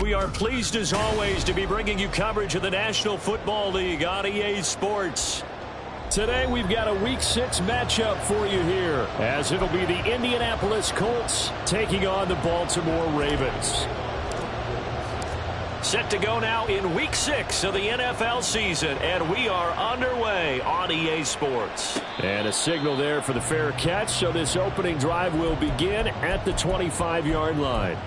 We are pleased as always to be bringing you coverage of the National Football League on EA Sports. Today we've got a Week 6 matchup for you here, as it'll be the Indianapolis Colts taking on the Baltimore Ravens. Set to go now in Week 6 of the NFL season, and we are underway on EA Sports. And a signal there for the fair catch, so this opening drive will begin at the 25-yard line.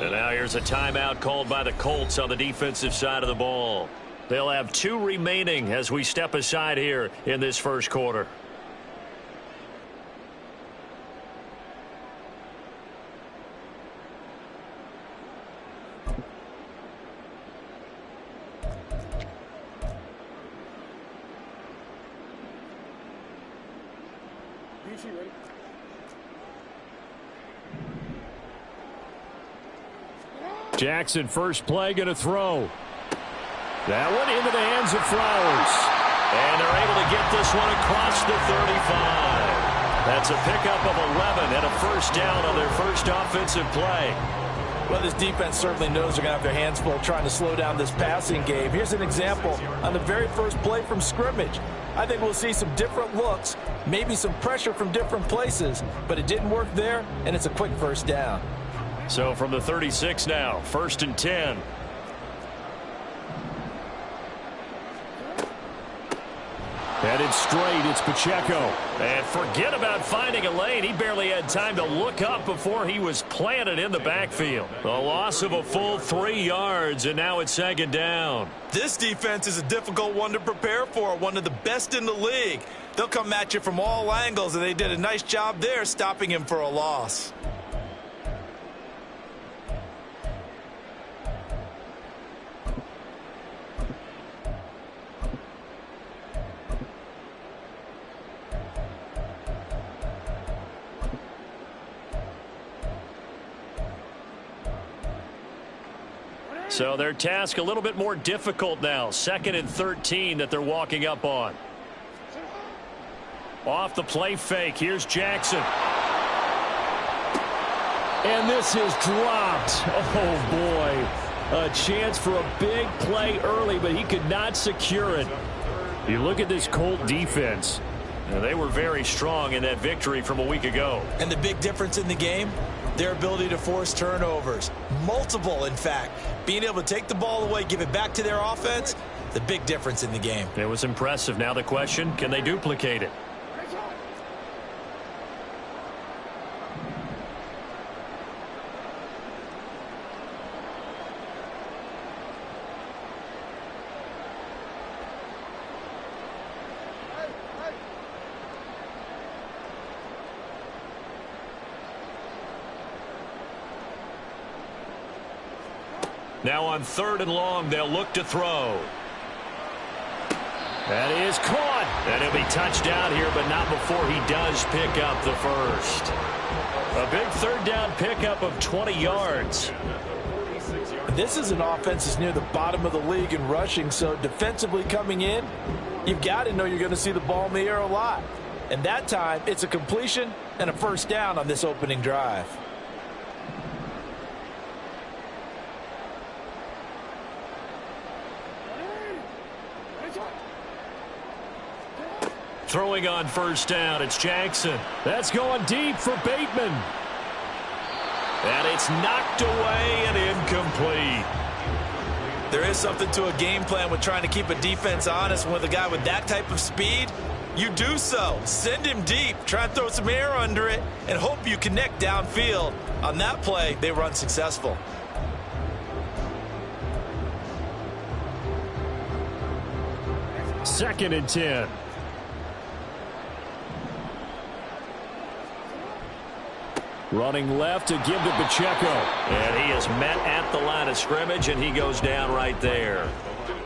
And now here's a timeout called by the Colts on the defensive side of the ball. They'll have 2 remaining as we step aside here in this first quarter. Jackson, first play, going to throw. That one into the hands of Flowers. And they're able to get this one across the 35. That's a pickup of 11 and a first down on their first offensive play. Well, this defense certainly knows they're going to have their hands full trying to slow down this passing game. Here's an example on the very first play from scrimmage. I think we'll see some different looks, maybe some pressure from different places, but it didn't work there, and it's a quick first down. So from the 36 now, 1st and 10. Headed straight, it's Pacheco. And forget about finding a lane. He barely had time to look up before he was planted in the backfield. A loss of a full 3 yards, and now it's 2nd down. This defense is a difficult one to prepare for, one of the best in the league. They'll come at you from all angles, and they did a nice job there stopping him for a loss. So their task a little bit more difficult now. 2nd and 13 that they're walking up on. Off the play fake. Here's Jackson. And this is dropped. Oh, boy. A chance for a big play early, but he could not secure it. You look at this Colt defense. They were very strong in that victory from a week ago. And the big difference in the game? Their ability to force turnovers. Multiple, in fact. Being able to take the ball away, give it back to their offense, the big difference in the game. It was impressive. Now the question, can they duplicate it? Now on 3rd and long, they'll look to throw. That is caught. And he'll be touchdown here, but not before he does pick up the first. A big 3rd down pickup of 20 yards. This is an offense that's near the bottom of the league in rushing, so defensively coming in, you've got to know you're going to see the ball in the air a lot. And that time, it's a completion and a first down on this opening drive. Throwing on 1st down, it's Jackson. That's going deep for Bateman. And it's knocked away and incomplete. There is something to a game plan with trying to keep a defense honest. With a guy with that type of speed, you do so. Send him deep, try and throw some air under it, and hope you connect downfield. On that play, they were unsuccessful. Second and 10. Running left to give to Pacheco. And he is met at the line of scrimmage, and he goes down right there.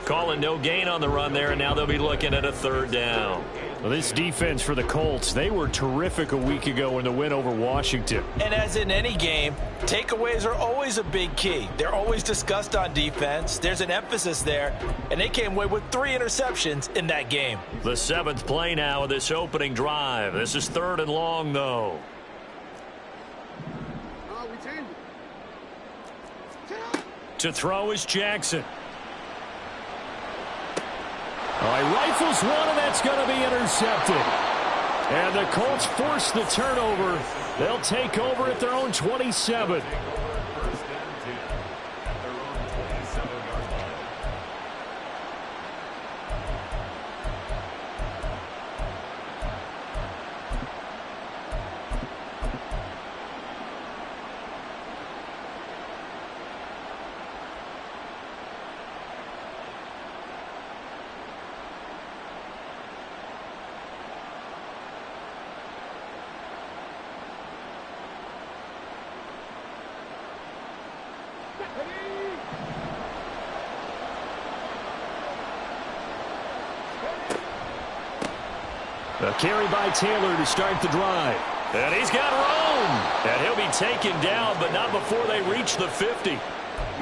Calling no gain on the run there, and now they'll be looking at a 3rd down. Well, this defense for the Colts, they were terrific a week ago in the win over Washington. And as in any game, takeaways are always a big key. They're always discussed on defense. There's an emphasis there, and they came away with 3 interceptions in that game. The 7th play now of this opening drive. This is 3rd and long, though. To throw is Jackson. He rifles one, and that's going to be intercepted. And the Colts force the turnover. They'll take over at their own 27. A carry by Taylor to start the drive. And he's got room. And he'll be taken down, but not before they reach the 50.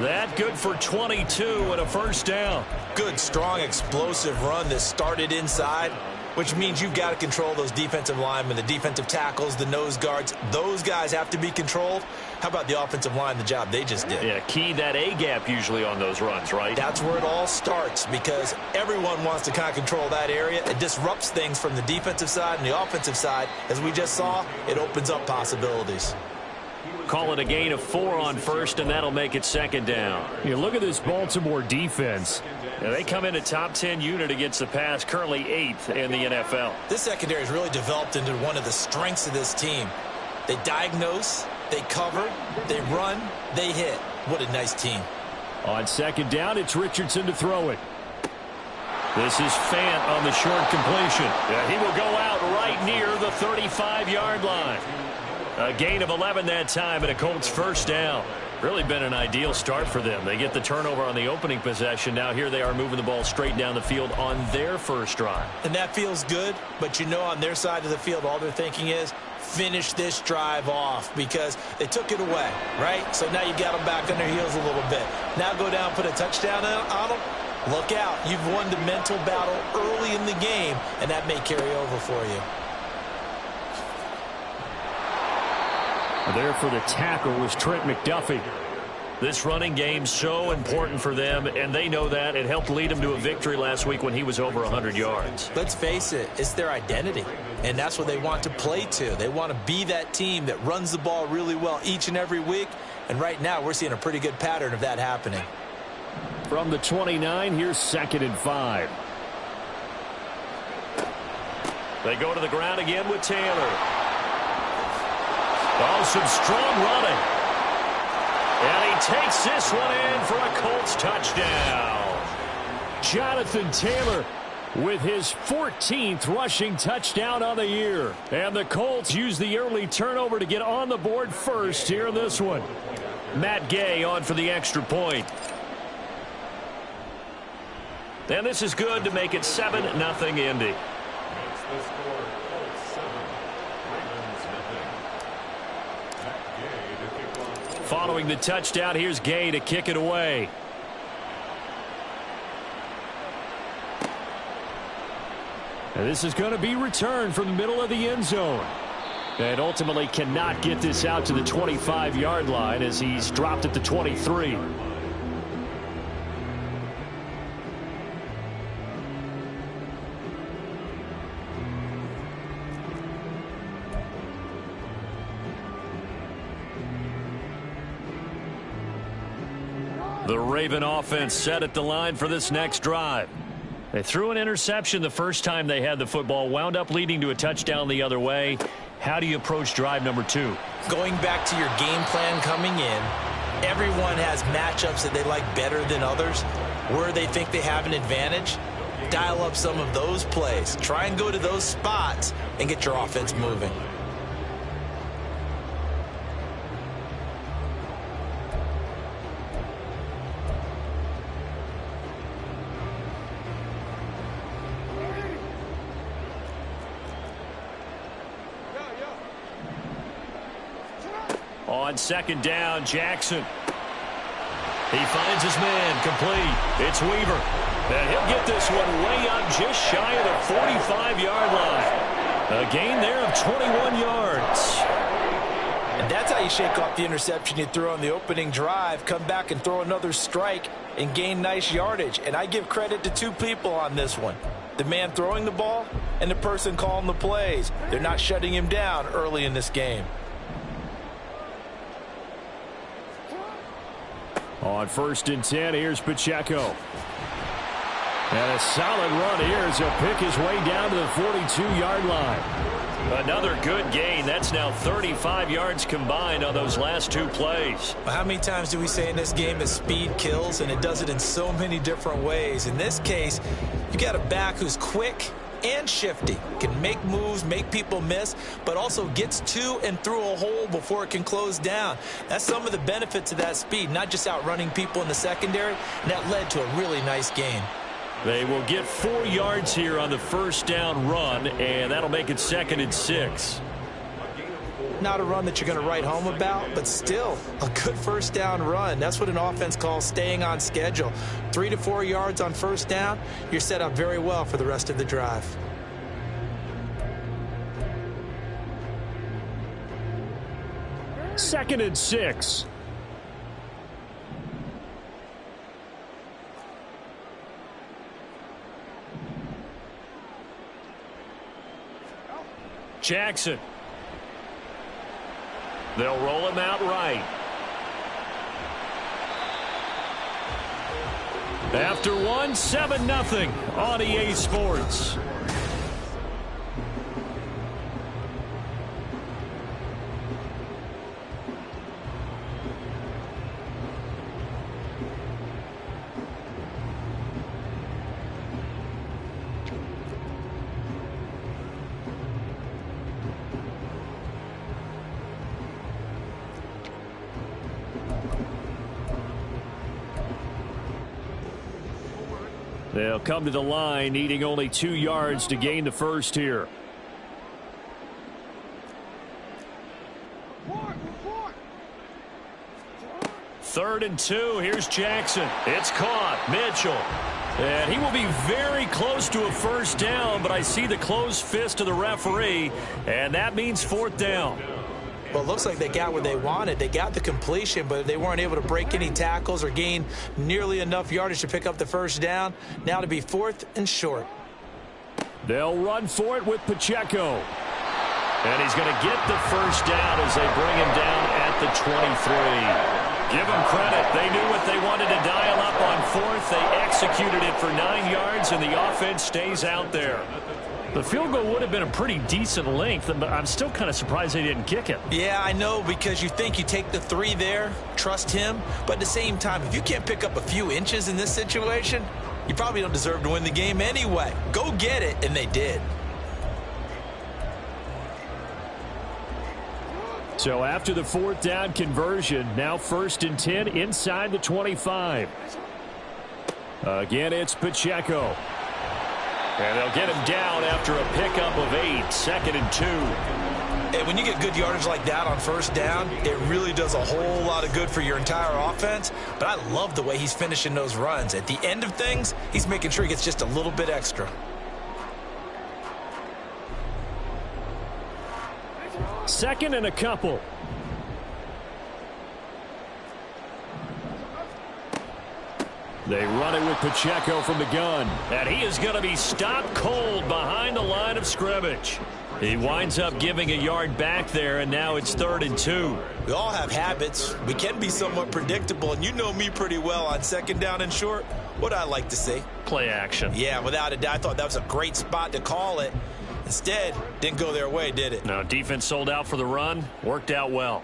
That good for 22 and a first down. Good, strong, explosive run that started inside, which means you've got to control those defensive linemen, the defensive tackles, the nose guards. Those guys have to be controlled. How about the offensive line, the job they just did? Yeah, key that A-gap usually on those runs, right? That's where it all starts because everyone wants to kind of control that area. It disrupts things from the defensive side and the offensive side. As we just saw, it opens up possibilities. Call it a gain of 4 on first, and that'll make it 2nd down. You look at this Baltimore defense. They come in a top 10 unit against the pass, currently 8th in the NFL. This secondary has really developed into one of the strengths of this team. They diagnose, they cover, they run, they hit. What a nice team. On 2nd down, it's Richardson to throw it. This is Fant on the short completion. He will go out right near the 35-yard line. A gain of 11 that time and a Colts first down. Really been an ideal start for them. They get the turnover on the opening possession. Now here they are moving the ball straight down the field on their first drive. And that feels good, but you know on their side of the field all they're thinking is finish this drive off because they took it away, right? So now you got them back on their heels a little bit. Now go down, put a touchdown on them. Look out. You've won the mental battle early in the game, and that may carry over for you. There for the tackle was Trent McDuffie. This running game so important for them, and they know that. It helped lead them to a victory last week when he was over 100 yards. Let's face it, it's their identity, and that's what they want to play to. They want to be that team that runs the ball really well each and every week, and right now we're seeing a pretty good pattern of that happening. From the 29, here's 2nd and 5. They go to the ground again with Taylor. Oh, some strong running. And he takes this one in for a Colts touchdown. Jonathan Taylor with his 14th rushing touchdown on the year. And the Colts use the early turnover to get on the board first here in this one. Matt Gay on for the extra point. And this is good to make it 7-0 Indy. Following the touchdown, here's Gay to kick it away. And this is going to be returned from the middle of the end zone. And ultimately cannot get this out to the 25-yard line as he's dropped at the 23. The Raven offense set at the line for this next drive. They threw an interception the first time they had the football, wound up leading to a touchdown the other way. How do you approach drive number 2? Going back to your game plan coming in, everyone has matchups that they like better than others. Where they think they have an advantage, dial up some of those plays. Try and go to those spots and get your offense moving. On second down, Jackson. He finds his man, complete. It's Weaver. And he'll get this one way up just shy of the 45-yard line. A gain there of 21 yards. And that's how you shake off the interception you threw on the opening drive. Come back and throw another strike and gain nice yardage. And I give credit to two people on this one. The man throwing the ball and the person calling the plays. They're not shutting him down early in this game. On 1st and 10, here's Pacheco. And a solid run here as he'll pick his way down to the 42-yard line. Another good gain. That's now 35 yards combined on those last two plays. How many times do we say in this game that speed kills, and it does it in so many different ways? In this case, you got a back who's quick and shifty, can make moves, make people miss, but also gets to and through a hole before it can close down. That's some of the benefits of that speed, not just outrunning people in the secondary, and that led to a really nice gain. They will get 4 yards here on the first down run, and that'll make it 2nd and 6. Not a run that you're going to write home about, but still a good first down run. That's what an offense calls staying on schedule. 3 to 4 yards on first down, you're set up very well for the rest of the drive. Second and 6. Jackson. They'll roll him out right. After one, 7-0 on EA Sports. They'll come to the line, needing only 2 yards to gain the first here. Third and 2. Here's Jackson. It's caught. Mitchell. And he will be very close to a first down, but I see the closed fist of the referee, and that means 4th down. Well, it looks like they got what they wanted. They got the completion, but they weren't able to break any tackles or gain nearly enough yardage to pick up the first down. Now to be 4th and short. They'll run for it with Pacheco. And he's going to get the first down as they bring him down at the 23. Give them credit. They knew what they wanted to dial up on 4th. They executed it for 9 yards, and the offense stays out there. The field goal would have been a pretty decent length, but I'm still kind of surprised they didn't kick it. Yeah, I know, because you think you take the 3 there, trust him. But at the same time, if you can't pick up a few inches in this situation, you probably don't deserve to win the game anyway. Go get it, and they did. So after the 4th down conversion, now 1st and 10 inside the 25. Again, it's Pacheco. And they'll get him down after a pickup of 8, 2nd and 2. And when you get good yardage like that on first down, it really does a whole lot of good for your entire offense. But I love the way he's finishing those runs. At the end of things, he's making sure he gets just a little bit extra. Second and a couple. They run it with Pacheco from the gun. And he is going to be stopped cold behind the line of scrimmage. He winds up giving a yard back there, and now it's 3rd and 2. We all have habits. We can be somewhat predictable, and you know me pretty well on 2nd down and short. What I like to see? Play action. Yeah, without a doubt. I thought that was a great spot to call it. Instead, didn't go their way, did it? No, defense sold out for the run. Worked out well.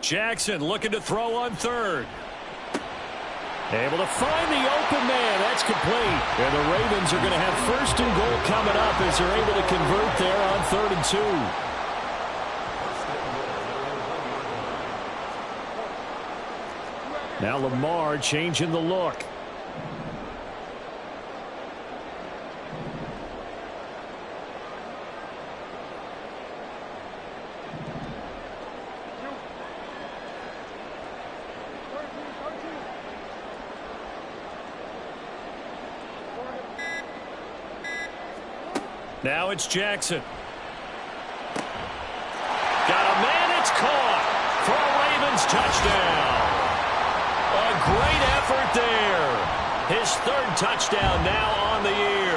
Jackson looking to throw on 3rd. Able to find the open man. That's complete. And the Ravens are going to have 1st and goal coming up as they're able to convert there on 3rd and 2. Now Lamar changing the look. Now it's Jackson. Got a man, it's caught for a Ravens touchdown. A great effort there. His third touchdown now on the year.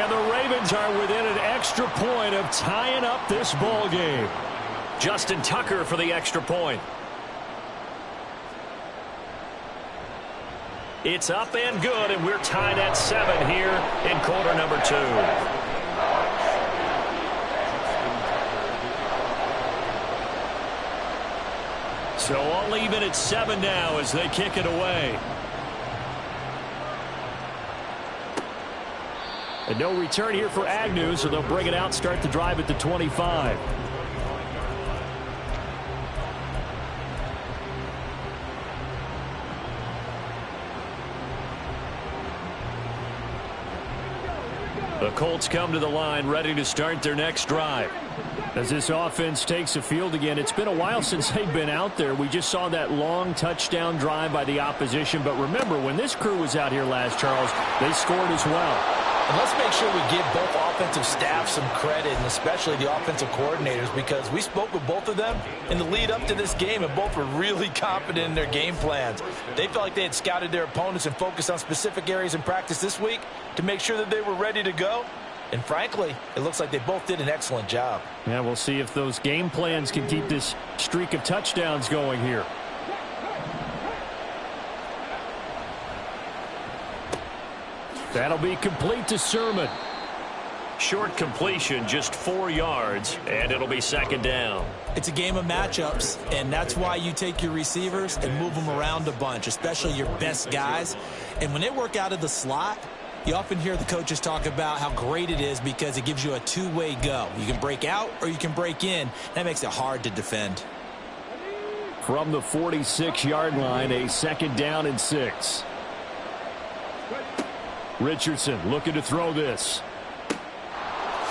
And the Ravens are within an extra point of tying up this ball game. Justin Tucker for the extra point. It's up and good, and we're tied at 7 here in quarter number 2. So all even at 7 now as they kick it away. And no return here for Agnew, so they'll bring it out, start the drive at the 25. The Colts come to the line, ready to start their next drive. As this offense takes the field again, it's been a while since they've been out there. We just saw that long touchdown drive by the opposition. But remember, when this crew was out here last, Charles, they scored as well. And let's make sure we give both offensive staff some credit, and especially the offensive coordinators, because we spoke with both of them in the lead up to this game, and both were really confident in their game plans. They felt like they had scouted their opponents and focused on specific areas in practice this week to make sure that they were ready to go. And frankly, it looks like they both did an excellent job. Yeah, we'll see if those game plans can keep this streak of touchdowns going here. That'll be complete to Sermon. Short completion, just 4 yards, and it'll be second down. It's a game of matchups, and that's why you take your receivers and move them around a bunch, especially your best guys. And when they work out of the slot, you often hear the coaches talk about how great it is because it gives you a two-way go. You can break out or you can break in. That makes it hard to defend. From the 46-yard line, a second down and 6. Richardson looking to throw this.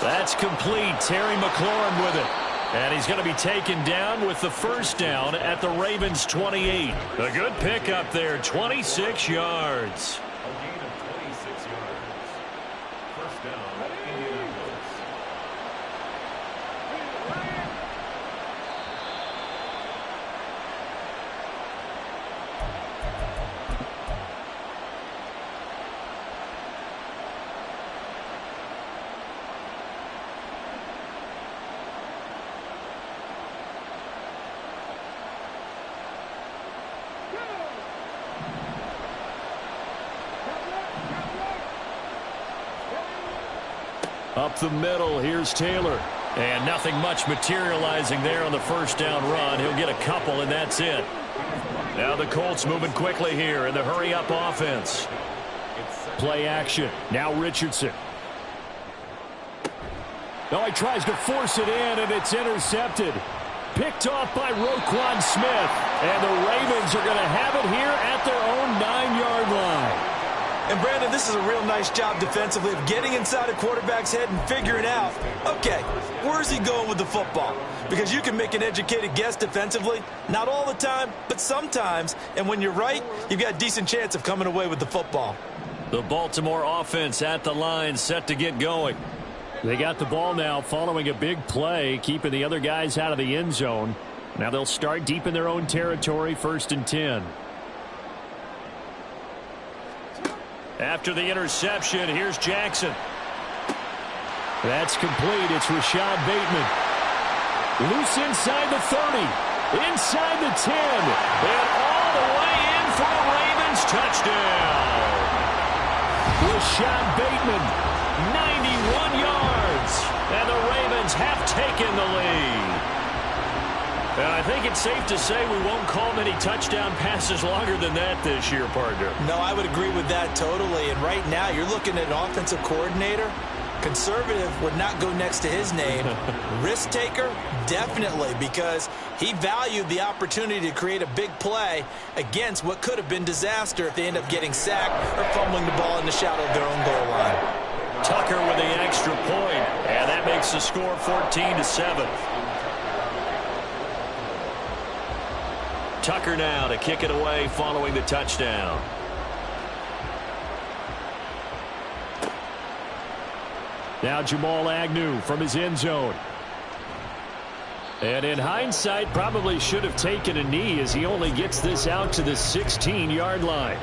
That's complete. Terry McLaurin with it. And he's going to be taken down with the first down at the Ravens' 28. A good pickup there, 26 yards. Up the middle, here's Taylor. And nothing much materializing there on the first down run. He'll get a couple, and that's it. Now the Colts moving quickly here in the hurry-up offense. Play action. Now Richardson. Oh, he tries to force it in, and it's intercepted. Picked off by Roquan Smith. And the Ravens are going to have it here at their own 9-yard line. And, Brandon, this is a real nice job defensively of getting inside a quarterback's head and figuring out, okay, where's he going with the football? Because you can make an educated guess defensively, not all the time, but sometimes. And when you're right, you've got a decent chance of coming away with the football. The Baltimore offense at the line, set to get going. They got the ball now following a big play, keeping the other guys out of the end zone. Now they'll start deep in their own territory, 1st and 10. After the interception, here's Jackson. That's complete. It's Rashad Bateman. Loose inside the 30. Inside the 10. And all the way in for a Ravens touchdown. Rashad Bateman, 91 yards. And the Ravens have taken the lead. And I think it's safe to say we won't call many touchdown passes longer than that this year, partner. No, I would agree with that totally. And right now, you're looking at an offensive coordinator. Conservative would not go next to his name. Risk taker, definitely, because he valued the opportunity to create a big play against what could have been disaster if they end up getting sacked or fumbling the ball in the shadow of their own goal line. Tucker with the extra point, and that makes the score 14-7. Tucker now to kick it away following the touchdown. Now Jamal Agnew from his end zone. And in hindsight, probably should have taken a knee as he only gets this out to the 16-yard line.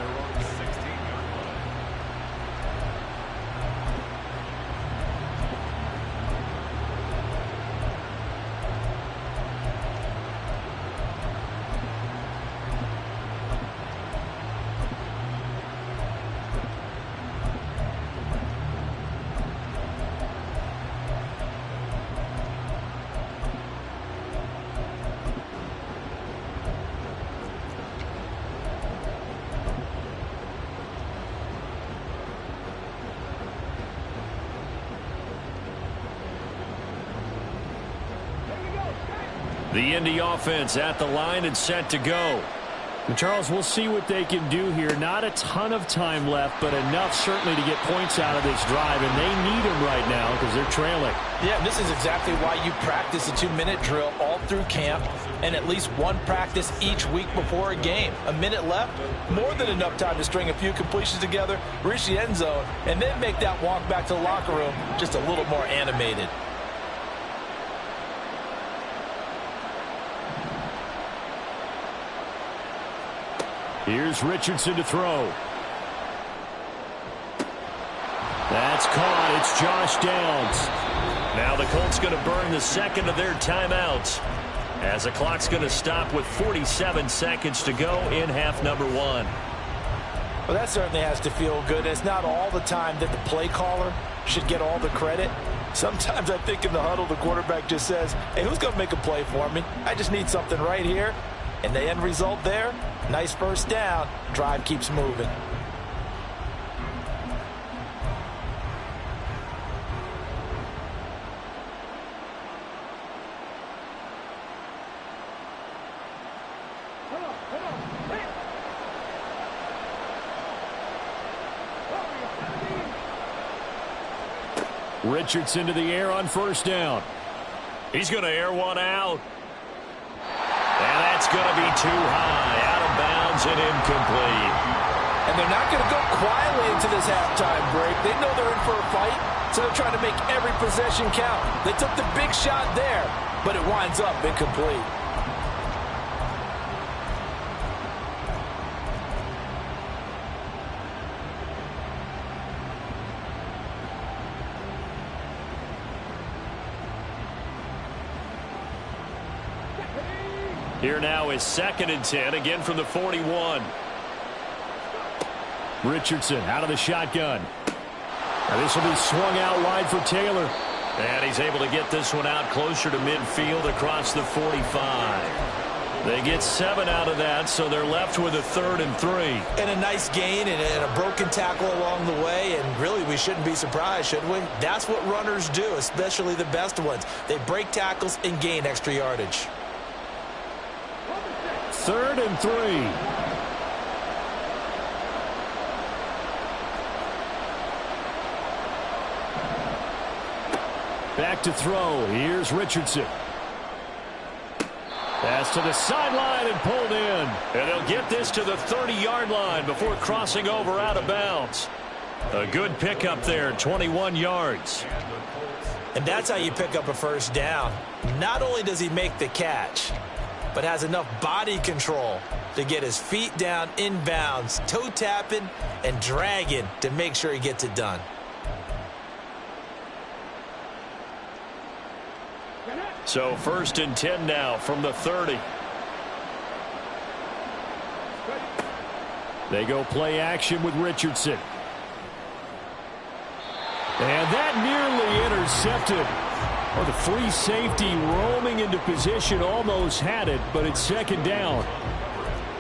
The Indy offense at the line and set to go. And Charles, we'll see what they can do here. Not a ton of time left, but enough certainly to get points out of this drive, and they need them right now because they're trailing. Yeah, this is exactly why you practice a 2-minute drill all through camp and at least one practice each week before a game. A minute left, more than enough time to string a few completions together, reach the end zone, and then make that walk back to the locker room just a little more animated. Here's Richardson to throw. That's caught. It's Josh Downs. Now the Colts going to burn the second of their timeouts as the clock's going to stop with 47 seconds to go in half number one. Well, that certainly has to feel good. It's not all the time that the play caller should get all the credit. Sometimes I think in the huddle the quarterback just says, hey, who's going to make a play for me? I just need something right here. And the end result there, nice first down. Drive keeps moving. Richardson to the air on first down. He's going to air one out. And that's going to be too high, out of bounds and incomplete. And they're not going to go quietly into this halftime break. They know they're in for a fight, so they're trying to make every possession count. They took the big shot there, but it winds up incomplete. Here now is 2nd and 10, again from the 41. Richardson out of the shotgun. And this will be swung out wide for Taylor. And he's able to get this one out closer to midfield across the 45. They get 7 out of that, so they're left with a 3rd and 3. And a nice gain and a broken tackle along the way, and really we shouldn't be surprised, should we? That's what runners do, especially the best ones. They break tackles and gain extra yardage. 3rd and 3. Back to throw. Here's Richardson. Pass to the sideline and pulled in. And they'll get this to the 30-yard line before crossing over out of bounds. A good pickup there, 21 yards. And that's how you pick up a first down. Not only does he make the catch, but has enough body control to get his feet down inbounds, toe tapping and dragging to make sure he gets it done. So 1st and 10 now from the 30. They go play action with Richardson. And that nearly intercepted. Oh, the free safety roaming into position almost had it, but it's 2nd down.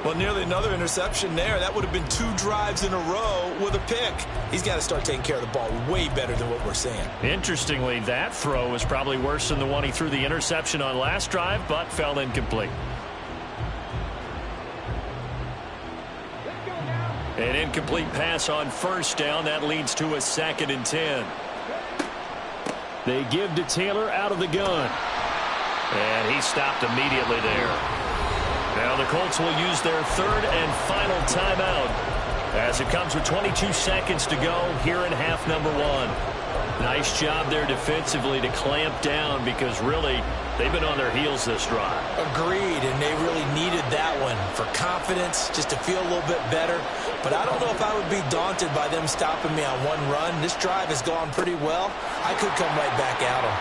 Well, nearly another interception there. That would have been 2 drives in a row with a pick. He's got to start taking care of the ball way better than what we're seeing. Interestingly, that throw was probably worse than the one he threw the interception on last drive, but fell incomplete. An incomplete pass on first down. That leads to a 2nd and 10. They give to Taylor out of the gun. And he stopped immediately there. Now the Colts will use their 3rd and final timeout as it comes with 22 seconds to go here in half number one. Nice job there defensively to clamp down because really they've been on their heels this drive. Agreed, and they really needed that one for confidence, just to feel a little bit better. But I don't know if I would be daunted by them stopping me on one run. This drive has gone pretty well. I could come right back at them.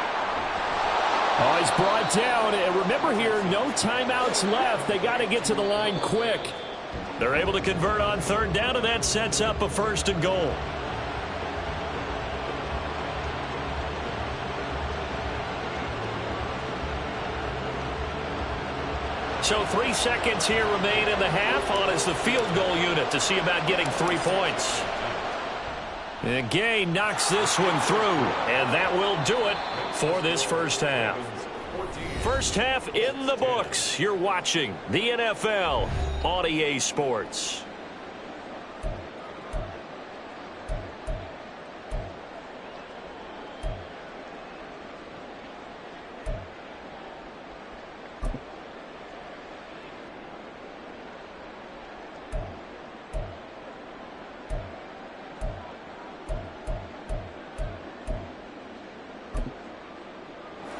Oh, he's brought down. And remember here, no timeouts left. They got to get to the line quick. They're able to convert on third down, and that sets up a 1st and goal. So 3 seconds here remain in the half on as the field goal unit to see about getting 3 points. And Gay knocks this one through, and that will do it for this first half. First half in the books. You're watching the NFL on EA Sports.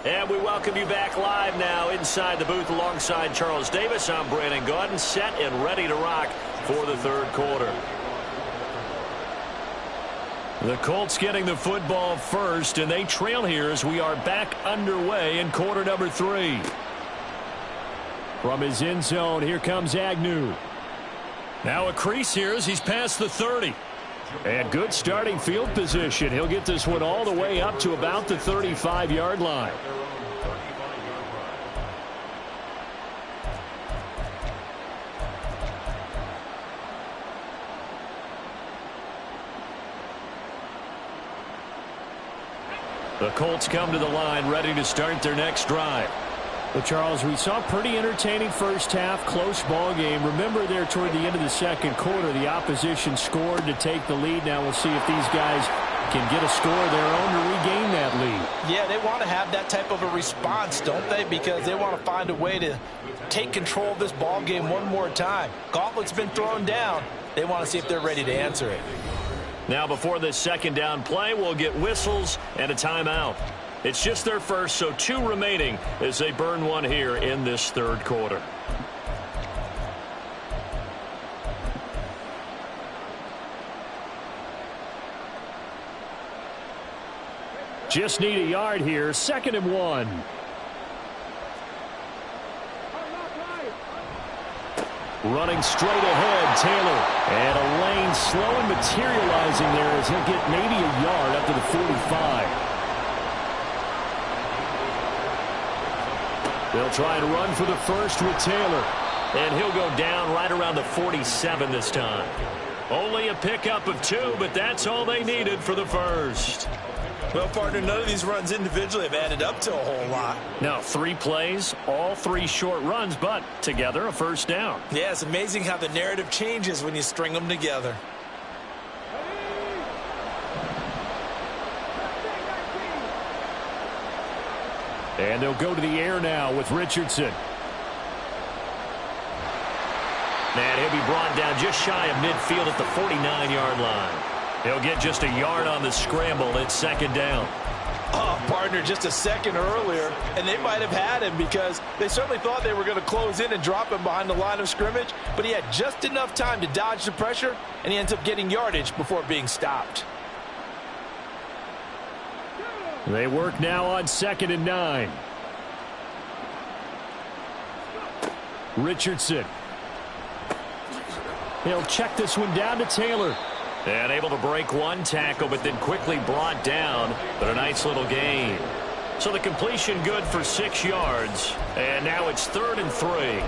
And we welcome you back live now inside the booth alongside Charles Davis. I'm Brandon Gaudin, set and ready to rock for the third quarter. The Colts getting the football first, and they trail here as we are back underway in quarter number 3. From his end zone, here comes Agnew. Now a crease here as he's past the 30. And good starting field position. He'll get this one all the way up to about the 35-yard line. The Colts come to the line ready to start their next drive. Well, Charles, we saw a pretty entertaining first half, close ball game. Remember there toward the end of the second quarter, the opposition scored to take the lead. Now we'll see if these guys can get a score of their own to regain that lead. Yeah, they want to have that type of a response, don't they? Because they want to find a way to take control of this ball game one more time. Gauntlet's been thrown down. They want to see if they're ready to answer it. Now before this second down play, we'll get whistles and a timeout. It's just their first, so 2 remaining as they burn one here in this third quarter. Just need a yard here, 2nd and 1. Running straight ahead, Taylor. And a lane slow and materializing there as he'll get maybe a yard up to the 45. They'll try and run for the first with Taylor. And he'll go down right around the 47 this time. Only a pickup of 2, but that's all they needed for the first. Well, partner, none of these runs individually have added up to a whole lot. Now, 3 plays, all 3 short runs, but together a first down. Yeah, it's amazing how the narrative changes when you string them together. And they'll go to the air now with Richardson. And he'll be brought down just shy of midfield at the 49-yard line. He'll get just a yard on the scramble. It's 2nd down. Oh, partner, just a second earlier, and they might have had him because they certainly thought they were going to close in and drop him behind the line of scrimmage, but he had just enough time to dodge the pressure, and he ends up getting yardage before being stopped. They work now on 2nd and 9. Richardson. He'll check this one down to Taylor. And able to break one tackle, but then quickly brought down. But a nice little gain. So the completion good for 6 yards. And now it's 3rd and 3.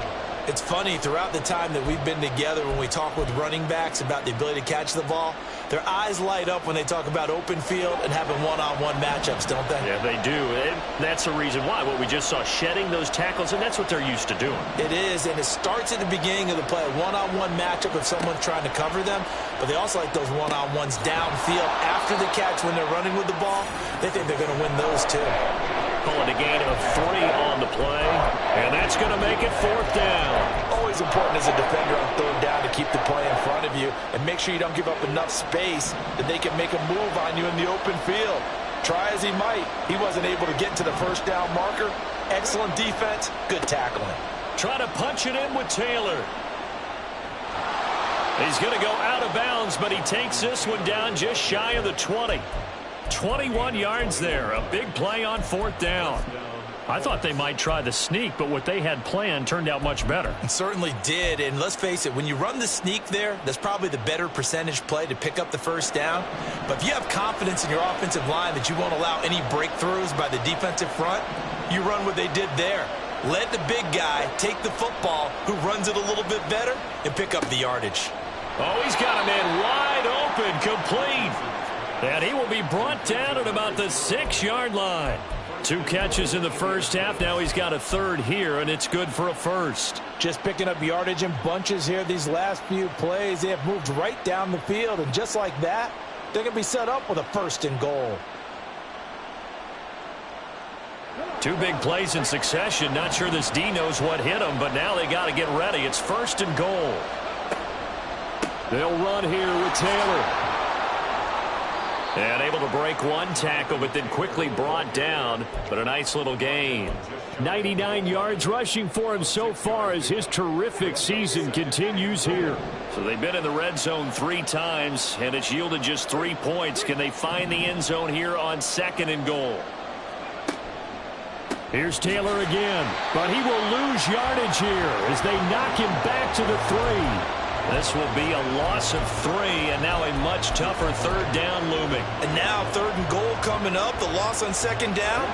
It's funny, throughout the time that we've been together, when we talk with running backs about the ability to catch the ball, their eyes light up when they talk about open field and having one-on-one matchups, don't they? Yeah, they do. And that's the reason why. What we just saw, shedding those tackles, and that's what they're used to doing. It is, and it starts at the beginning of the play, a one-on-one matchup if someone's trying to cover them, but they also like those one-on-ones downfield after the catch when they're running with the ball. They think they're going to win those too. Calling a gain of 3 on the play. And that's going to make it 4th down. Always important as a defender on 3rd down to keep the play in front of you and make sure you don't give up enough space that they can make a move on you in the open field. Try as he might, he wasn't able to get to the 1st down marker. Excellent defense, good tackling. Trying to punch it in with Taylor. He's going to go out of bounds, but he takes this one down just shy of the 20. 21 yards there. A big play on 4th down. I thought they might try the sneak, but what they had planned turned out much better. It certainly did, and let's face it, when you run the sneak there, that's probably the better percentage play to pick up the 1st down. But if you have confidence in your offensive line that you won't allow any breakthroughs by the defensive front, you run what they did there. Let the big guy take the football who runs it a little bit better and pick up the yardage. Oh, he's got a man wide open, complete. And he will be brought down at about the 6-yard line. 2 catches in the 1st half. Now he's got a 3rd here, and it's good for a 1st. Just picking up yardage in bunches here these last few plays. They have moved right down the field, and just like that, they're going to be set up with a 1st and goal. 2 big plays in succession. Not sure this D knows what hit him, but now they got to get ready. It's 1st and goal. They'll run here with Taylor. And able to break 1 tackle, but then quickly brought down. But a nice little gain. 99 yards rushing for him so far as his terrific season continues here. So they've been in the red zone 3 times, and it's yielded just 3 points. Can they find the end zone here on 2nd and goal? Here's Taylor again, but he will lose yardage here as they knock him back to the 3. This will be a loss of 3, and now a much tougher 3rd down looming. And now 3rd and goal coming up, the loss on 2nd down.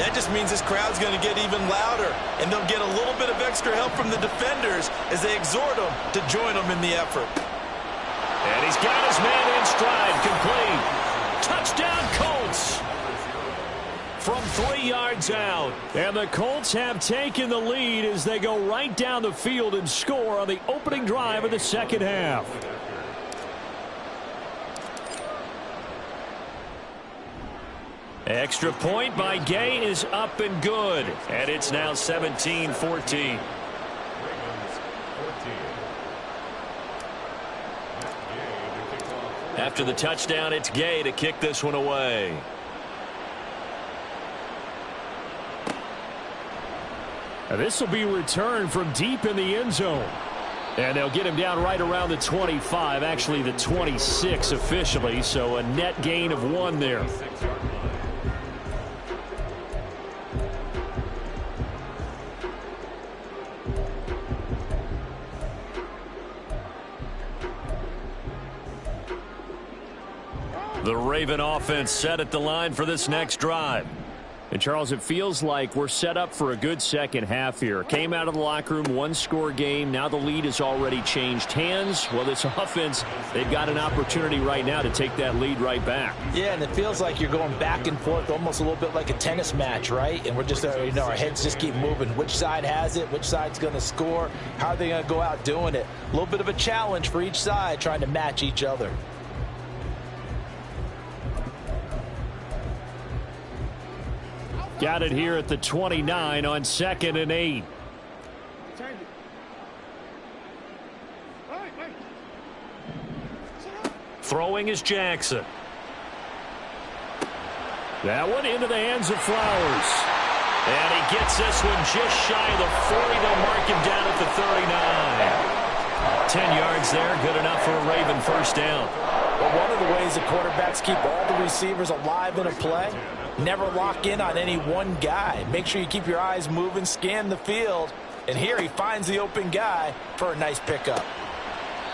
That just means this crowd's going to get even louder, and they'll get a little bit of extra help from the defenders as they exhort them to join them in the effort. And he's got his man in stride, complete. Touchdown, Colts. From 3 yards out. And the Colts have taken the lead as they go right down the field and score on the opening drive of the 2nd half. Extra point by Gay is up and good. And it's now 17-14. After the touchdown, it's Gay to kick this one away. And this will be returned from deep in the end zone. And they'll get him down right around the 25, actually the 26 officially, so a net gain of 1 there. The Raven offense set at the line for this next drive. And, Charles, it feels like we're set up for a good 2nd half here. Came out of the locker room, 1-score game. Now the lead has already changed hands. Well, this offense, they've got an opportunity right now to take that lead right back. Yeah, and it feels like you're going back and forth almost a little bit like a tennis match, right? And we're just, our heads just keep moving. Which side has it? Which side's going to score? How are they going to go out doing it? A little bit of a challenge for each side trying to match each other. Got it here at the 29 on 2nd and 8. Throwing is Jackson. That one into the hands of Flowers. And he gets this one just shy of the 40. They'll mark him down at the 39. 10 yards there, good enough for a Raven 1st down. Well, one of the ways the quarterbacks keep all the receivers alive in a play, never lock in on any one guy. Make sure you keep your eyes moving, scan the field. And here he finds the open guy for a nice pickup.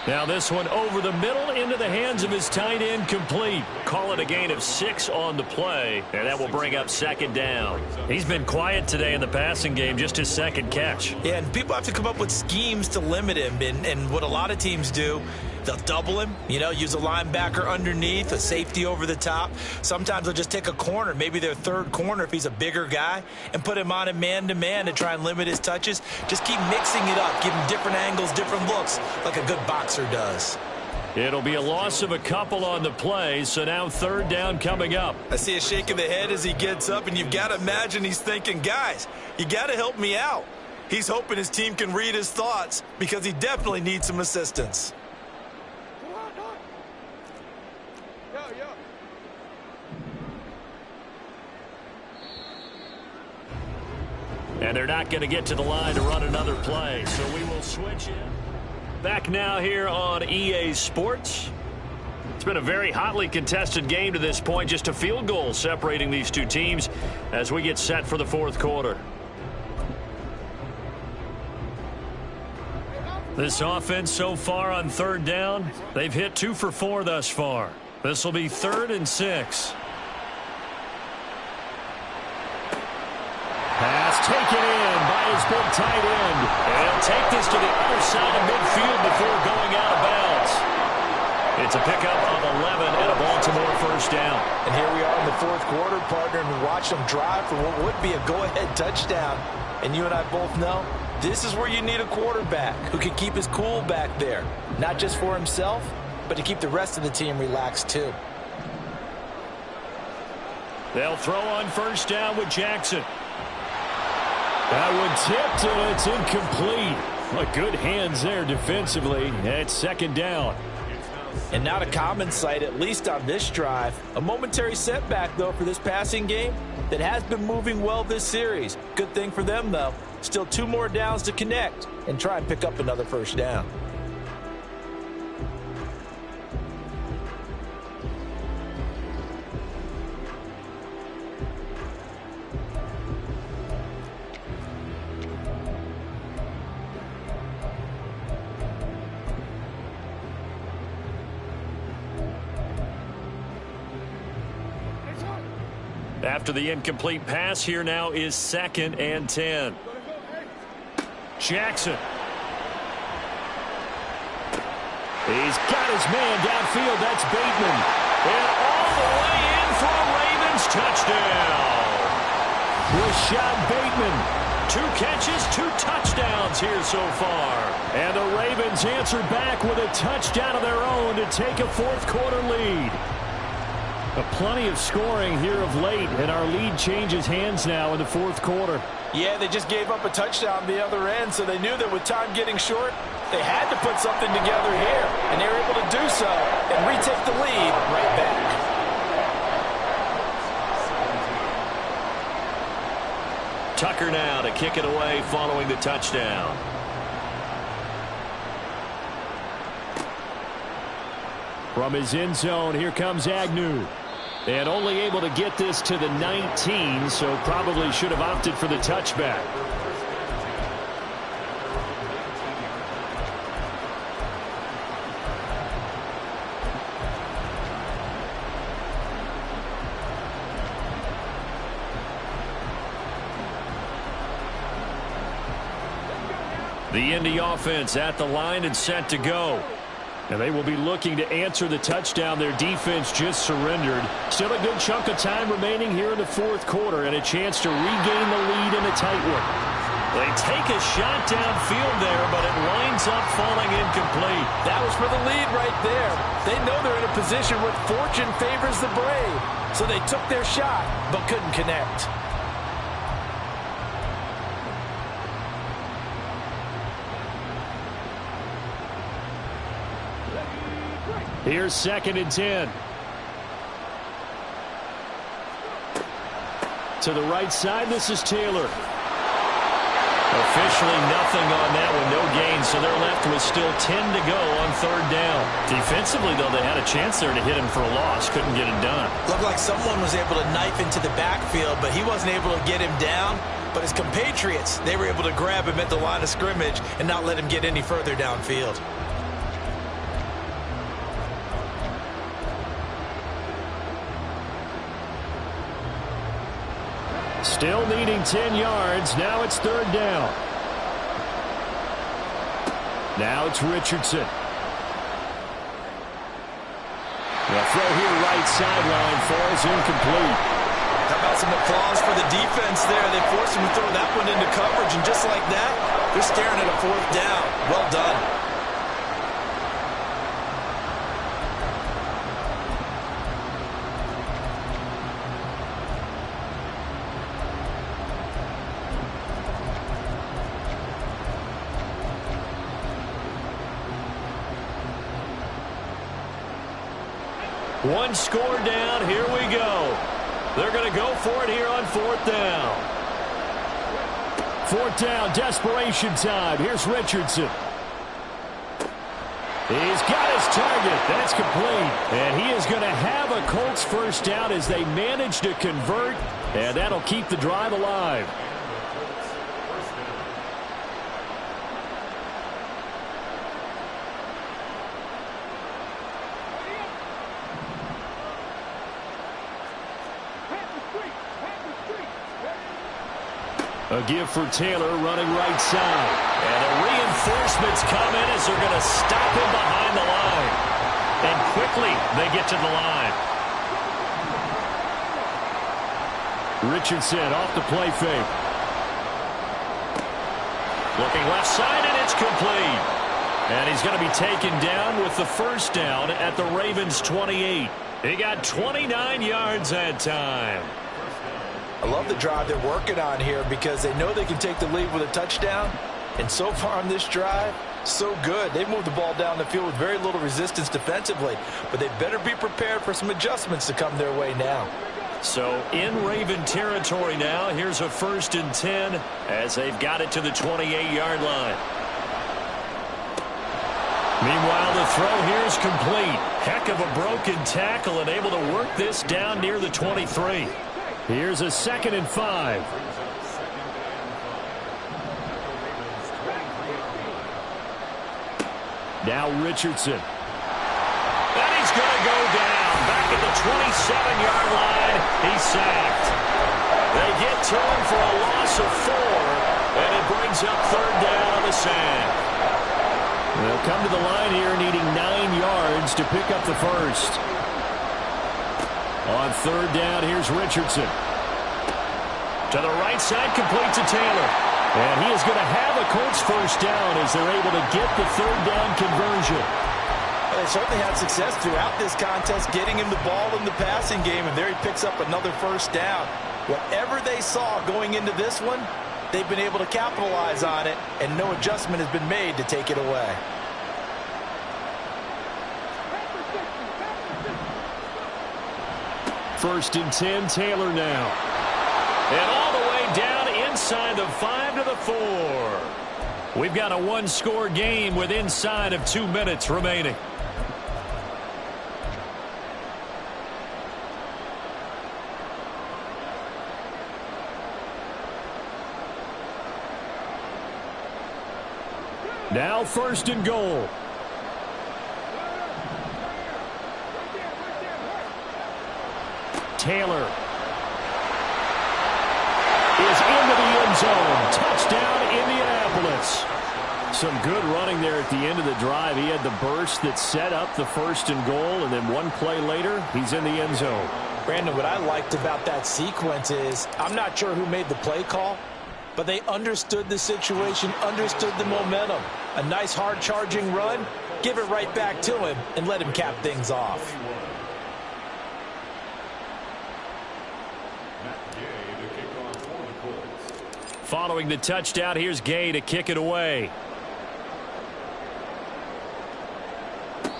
Now this one over the middle into the hands of his tight end, complete. Call it a gain of 6 on the play, and that will bring up 2nd down. He's been quiet today in the passing game, just his 2nd catch. Yeah, and people have to come up with schemes to limit him, and what a lot of teams do, they'll double him, use a linebacker underneath, a safety over the top. Sometimes they'll just take a corner, maybe their 3rd corner if he's a bigger guy, and put him on a man-to-man to try and limit his touches. Just keep mixing it up, give him different angles, different looks, like a good boxer does. It'll be a loss of a couple on the play, so now 3rd down coming up. I see a shake of the head as he gets up, and you've got to imagine he's thinking, guys, you got to help me out. He's hoping his team can read his thoughts because he definitely needs some assistance. And they're not going to get to the line to run another play, so we will switch in. Back now here on EA Sports. It's been a very hotly contested game to this point, just a field goal separating these two teams as we get set for the fourth quarter. This offense so far on third down, they've hit 2 for 4 thus far. This will be 3rd and 6. Pass taken in by his big tight end. And he'll take this to the other side of midfield before going out of bounds. It's a pickup of 11 and a Baltimore first down. And here we are in the fourth quarter, partner, and we watch them drive for what would be a go-ahead touchdown. And you and I both know this is where you need a quarterback who can keep his cool back there. Not just for himself, but to keep the rest of the team relaxed too. They'll throw on first down with Jackson. That one tipped, and it's incomplete. Well, good hands there defensively. It's second down. And not a common sight, at least on this drive. A momentary setback, though, for this passing game that has been moving well this series. Good thing for them, though. Still 2 more downs to connect and try and pick up another first down. After the incomplete pass, here now is 2nd and 10. Jackson. He's got his man downfield. That's Bateman. And all the way in for a Ravens touchdown. Rashad Bateman. 2 catches, 2 touchdowns here so far. And the Ravens answer back with a touchdown of their own to take a fourth quarter lead. Plenty of scoring here of late, and our lead changes hands now in the fourth quarter. Yeah, they just gave up a touchdown the other end, so they knew that with time getting short, they had to put something together here, and they were able to do so and retake the lead right back. Tucker now to kick it away following the touchdown. From his end zone, here comes Agnew. And only able to get this to the 19, so probably should have opted for the touchback. The Indy offense at the line and set to go. And they will be looking to answer the touchdown their defense just surrendered. Still a good chunk of time remaining here in the fourth quarter and a chance to regain the lead in a tight one. They take a shot downfield there, but it winds up falling incomplete. That was for the lead right there. They know they're in a position where fortune favors the brave. So they took their shot, but couldn't connect. Here's 2nd and 10. To the right side, this is Taylor. Officially nothing on that one, no gain, so they're left with still 10 to go on 3rd down. Defensively, though, they had a chance there to hit him for a loss. Couldn't get it done. Looked like someone was able to knife into the backfield, but he wasn't able to get him down. But his compatriots, they were able to grab him at the line of scrimmage and not let him get any further downfield. Still needing 10 yards. Now it's 3rd down. Now it's Richardson. The throw here right sideline falls incomplete. How about some applause for the defense there? They forced him to throw that one into coverage, and just like that, they're staring at a 4th down. Well done. One score down. Here we go. They're going to go for it here on 4th down. 4th down, desperation time. Here's Richardson. He's got his target. That's complete. And he is going to have a Colts first down as they manage to convert. And that'll keep the drive alive. A give for Taylor running right side. And the reinforcements come in as they're going to stop him behind the line. And quickly they get to the line. Richardson off the play fake. Looking left side, and it's complete. And he's going to be taken down with the first down at the Ravens' 28. He got 29 yards that time. I love the drive they're working on here because they know they can take the lead with a touchdown. And so far on this drive, so good. They've moved the ball down the field with very little resistance defensively. But they better be prepared for some adjustments to come their way now. So in Raven territory now, here's a 1st and 10 as they've got it to the 28-yard line. Meanwhile, the throw here is complete. Heck of a broken tackle and able to work this down near the 23. Here's a 2nd and 5. Now Richardson. And he's going to go down. Back at the 27-yard line. He's sacked. They get to him for a loss of 4. And it brings up 3rd down on the sack. They'll come to the line here needing 9 yards to pick up the first. On 3rd down, here's Richardson. To the right side, complete to Taylor. And he is going to have a Colts first down as they're able to get the 3rd down conversion. Well, they certainly had success throughout this contest, getting him the ball in the passing game, and there he picks up another first down. Whatever they saw going into this one, they've been able to capitalize on it, and no adjustment has been made to take it away. First and 10, Taylor now. And all the way down inside the 5 to the 4. We've got a one-score game with inside of 2 minutes remaining. Now 1st and goal. Taylor is into the end zone. Touchdown, Indianapolis. Some good running there at the end of the drive. He had the burst that set up the 1st and goal, and then one play later, he's in the end zone. Brandon, what I liked about that sequence is I'm not sure who made the play call, but they understood the situation, understood the momentum. A nice hard-charging run, give it right back to him, and let him cap things off. Following the touchdown, here's Gay to kick it away.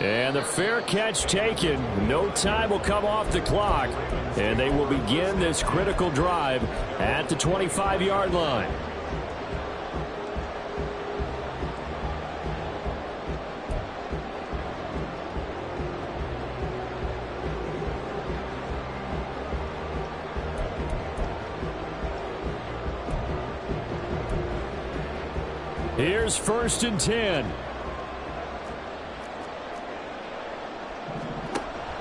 And the fair catch taken. No time will come off the clock. And they will begin this critical drive at the 25-yard line. Here's 1st and 10.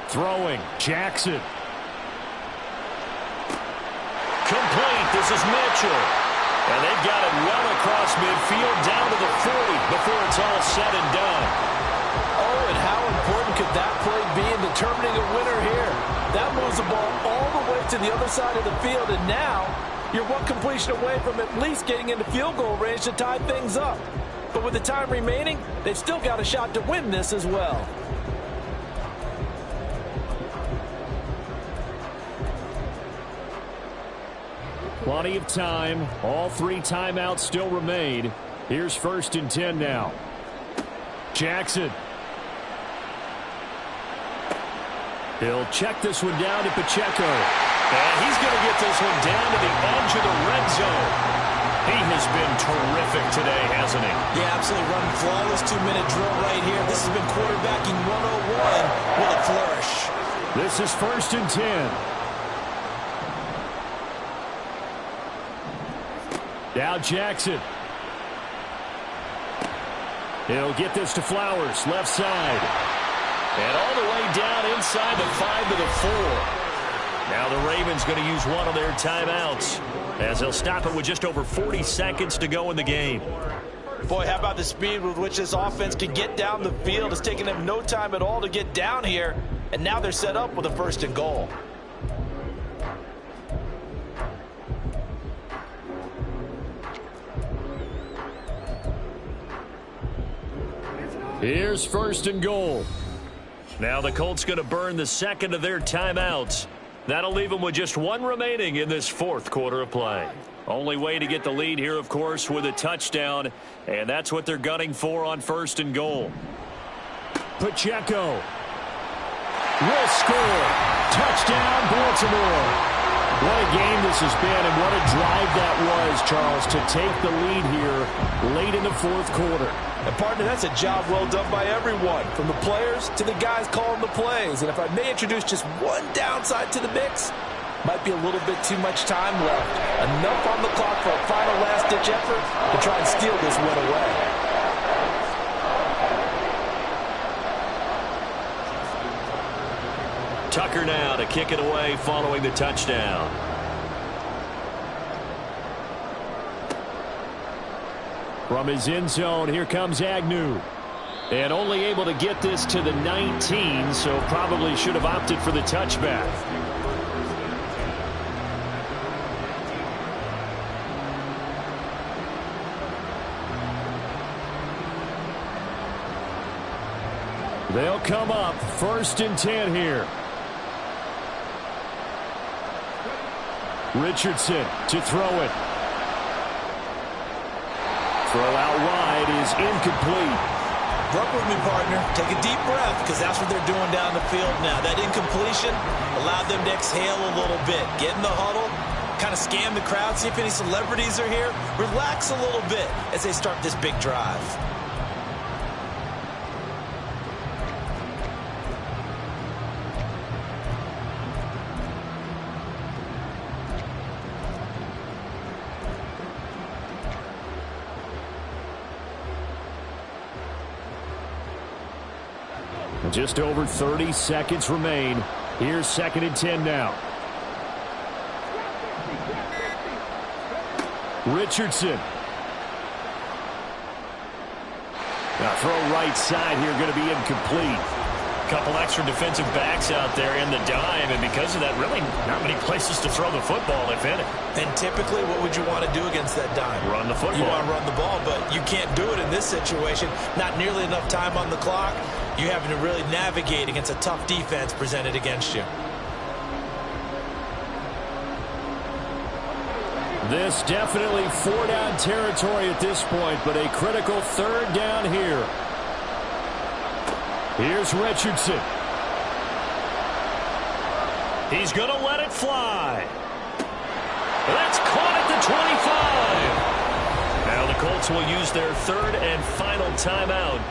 Throwing, Jackson. Complete, this is Mitchell. And they've got it well across midfield, down to the 40 before it's all said and done. Oh, and how important could that play be in determining a winner here? That moves the ball all the way to the other side of the field, and now you're one completion away from at least getting into field goal range to tie things up. But with the time remaining, they've still got a shot to win this as well. Plenty of time. All 3 timeouts still remain. Here's 1st and 10 now. Jackson. He'll check this one down to Pacheco. And he's going to get this one down to the edge of the red zone. He has been terrific today, hasn't he? Yeah, absolutely running flawless 2-minute drill right here. This has been quarterbacking 101 with a flourish. This is 1st and 10. Now Jackson. He'll get this to Flowers, left side. And all the way down inside the 5 to the 4. Now the Ravens going to use one of their timeouts as they'll stop it with just over 40 seconds to go in the game. Boy, how about the speed with which this offense can get down the field? It's taking them no time at all to get down here, and now they're set up with a 1st and goal. Here's 1st and goal. Now the Colts going to burn the second of their timeouts. That'll leave them with just one remaining in this 4th quarter of play. Only way to get the lead here, of course, with a touchdown, and that's what they're gunning for on 1st and goal. Pacheco will score. Touchdown, Baltimore. What a game this has been, and what a drive that was, Charles, to take the lead here late in the 4th quarter. And, partner, that's a job well done by everyone, from the players to the guys calling the plays. And if I may introduce just one downside to the mix, might be a little bit too much time left. Enough on the clock for a final last-ditch effort to try and steal this win away. Tucker now to kick it away following the touchdown. From his end zone, here comes Agnew. And only able to get this to the 19, so probably should have opted for the touchback. They'll come up 1st and 10 here. Richardson to throw it. Throw out wide is incomplete. Work with me, partner. Take a deep breath, because that's what they're doing down the field now. That incompletion allowed them to exhale a little bit. Get in the huddle, kind of scan the crowd, see if any celebrities are here. Relax a little bit as they start this big drive. Just over 30 seconds remain. Here's 2nd and 10 now. Richardson. Now throw right side here, going to be incomplete. Couple extra defensive backs out there in the dime, and because of that, really not many places to throw the football, if any. And typically, what would you want to do against that dime? Run the football. You want to run the ball, but you can't do it in this situation. Not nearly enough time on the clock. You're having to really navigate against a tough defense presented against you. This definitely 4-down territory at this point, but a critical 3rd down here. Here's Richardson. He's going to let it fly. That's caught at the 25. Now the Colts will use their 3rd and final timeout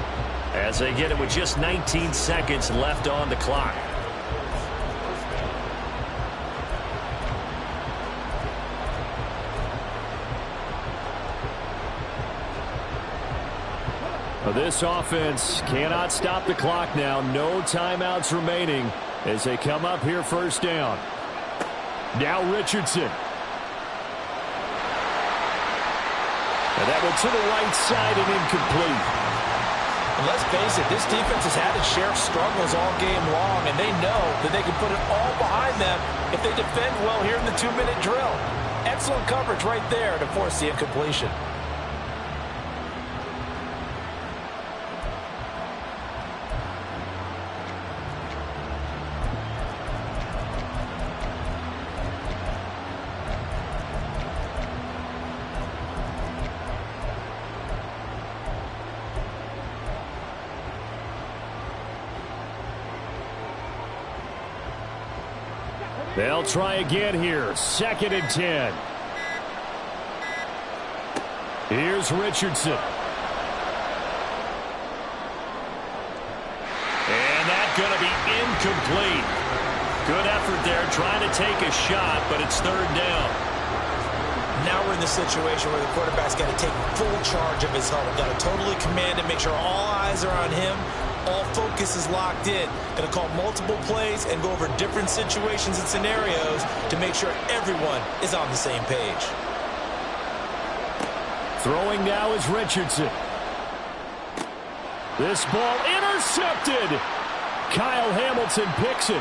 as they get it with just 19 seconds left on the clock. This offense cannot stop the clock now. No timeouts remaining as they come up here 1st down. Now Richardson. And that one to the right side and incomplete. And let's face it, this defense has had its share of struggles all game long, and they know that they can put it all behind them if they defend well here in the 2-minute drill. Excellent coverage right there to force the incompletion. They'll try again here. 2nd and 10. Here's Richardson. And that's going to be incomplete. Good effort there trying to take a shot, but it's 3rd down. Now we're in the situation where the quarterback's got to take full charge of his huddle. Got to totally command it, make sure all eyes are on him. All focus is locked in. Going to call multiple plays and go over different situations and scenarios to make sure everyone is on the same page. Throwing now is Richardson. This ball intercepted. Kyle Hamilton picks it.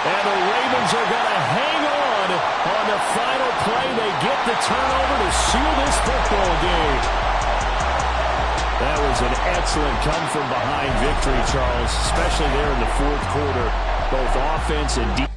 And the Ravens are going to hang on the final play. They get the turnover to seal this football game. That was an excellent come-from-behind victory, Charles, especially there in the 4th quarter. Both offense and defense.